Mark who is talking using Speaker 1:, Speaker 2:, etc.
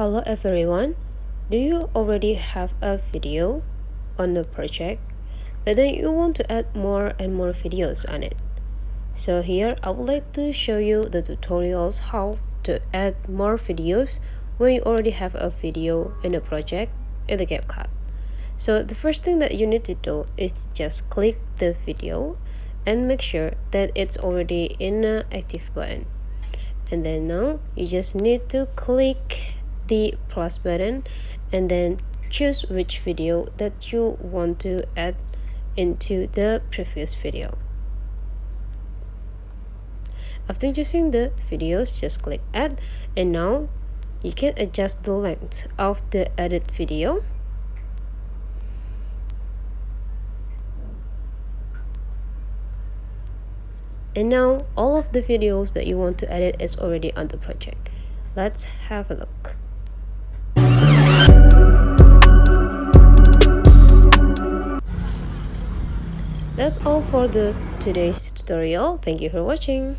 Speaker 1: Hello everyone. Do you already have a video on the project, but then you want to add more and more videos on it? So here I would like to show you the tutorials how to add more videos when you already have a video in a project in the Capcut. So the first thing that you need to do is just click the video and make sure that it's already in an active button. And then now you just need to click the plus button and then choose which video that you want to add into the previous video. After choosing the videos, just click add, and now you can adjust the length of the added video. And now all of the videos that you want to edit is already on the project. Let's have a look. That's all for today's tutorial. Thank you for watching.